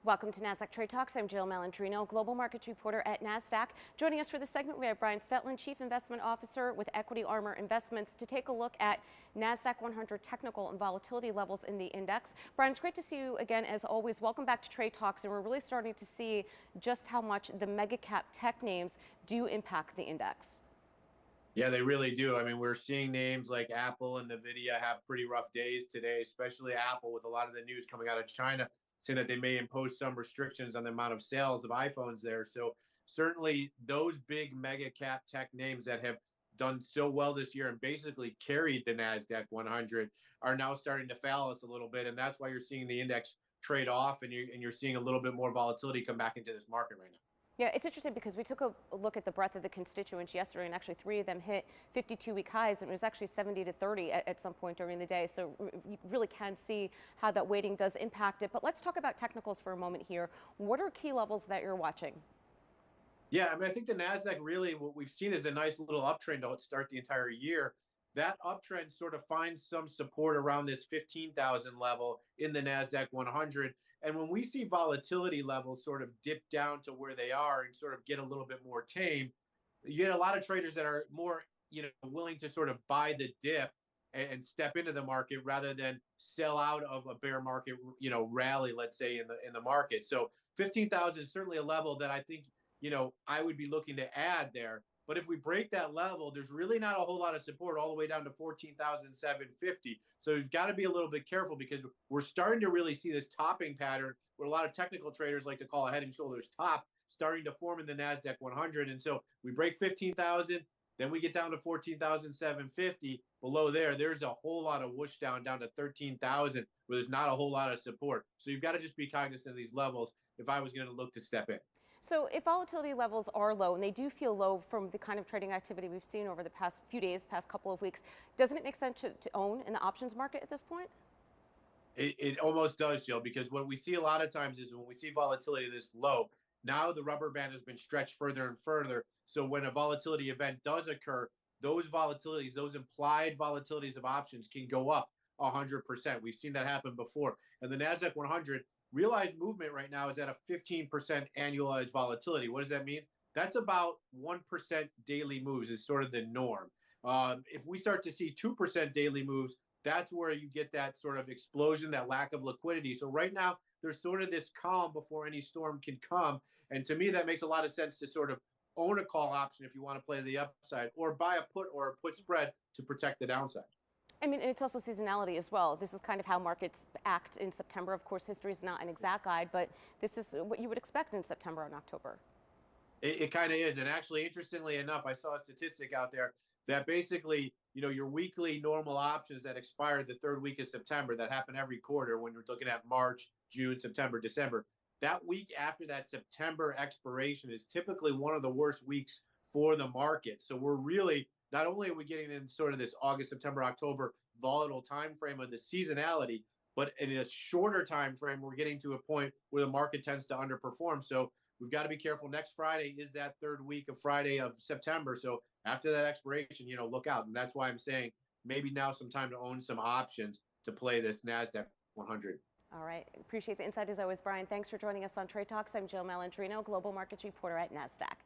Welcome to Nasdaq Trade Talks. I'm Jill Malandrino, global markets reporter at Nasdaq. Joining us for this segment, we have Brian Stutland, Chief Investment Officer with Equity Armor Investments, to take a look at Nasdaq 100 technical and volatility levels in the index. Brian, it's great to see you again, as always. Welcome back to Trade Talks, and we're really starting to see just how much the mega cap tech names do impact the index. Yeah, they really do. I mean, we're seeing names like Apple and Nvidia have pretty rough days today, especially Apple, with a lot of the news coming out of China saying that they may impose some restrictions on the amount of sales of iPhones there. So certainly those big mega cap tech names that have done so well this year and basically carried the Nasdaq 100 are now starting to fail us a little bit, and that's why you're seeing the index trade off, and you're seeing a little bit more volatility come back into this market right now. Yeah, it's interesting because we took a look at the breadth of the constituents yesterday, and actually 3 of them hit 52-week highs, and it was actually 70 to 30 at some point during the day. So you really can see how that weighting does impact it. But let's talk about technicals for a moment here. What are key levels that you're watching? Yeah, I mean, I think the Nasdaq really, what we've seen is a nice little uptrend to start the entire year. That uptrend sort of finds some support around this 15,000 level in the Nasdaq 100. And when we see volatility levels sort of dip down to where they are and sort of get a little bit more tame, you get a lot of traders that are more, willing to sort of buy the dip and step into the market rather than sell out of a bear market, rally, let's say in the market. So 15,000 is certainly a level that I think, I would be looking to add there. But if we break that level, there's really not a whole lot of support all the way down to 14,750. So you've got to be a little bit careful, because we're starting to really see this topping pattern, what a lot of technical traders like to call a head and shoulders top, starting to form in the Nasdaq 100. And so we break 15,000, then we get down to 14,750. Below there's a whole lot of whoosh down to 13,000, where there's not a whole lot of support. So you've got to just be cognizant of these levels if I was going to look to step in. So if volatility levels are low, and they do feel low from the kind of trading activity we've seen over the past few days, past couple of weeks, doesn't it make sense to own in the options market at this point? It almost does, Jill, because what we see a lot of times is when we see volatility this low, now the rubber band has been stretched further and further. So when a volatility event does occur, those volatilities, those implied volatilities of options can go up 100%. We've seen that happen before. And the Nasdaq 100 realized movement right now is at a 15% annualized volatility. What does that mean? That's about 1% daily moves is sort of the norm. If we start to see 2% daily moves, that's where you get that sort of explosion, that lack of liquidity. So right now, there's sort of this calm before any storm can come. And to me, that makes a lot of sense to sort of own a call option if you want to play the upside, or buy a put or a put spread to protect the downside. I mean, and it's also seasonality as well. This is kind of how markets act in September. Of course, history is not an exact guide, but this is what you would expect in September and October. It kind of is. And actually, interestingly enough, I saw a statistic out there that basically, your weekly normal options that expire the third week of September, that happen every quarter when you're looking at March, June, September, December, that week after that September expiration is typically one of the worst weeks for the market. So we're really, not only are we getting in sort of this August, September, October volatile time frame of the seasonality, but in a shorter time frame, we're getting to a point where the market tends to underperform. So we've got to be careful. Next Friday is that third week of Friday of September. So after that expiration, look out. And that's why I'm saying maybe now some time to own some options to play this Nasdaq 100. All right. Appreciate the insight as always, Brian. Thanks for joining us on Trade Talks. I'm Jill Malandrino, global markets reporter at Nasdaq.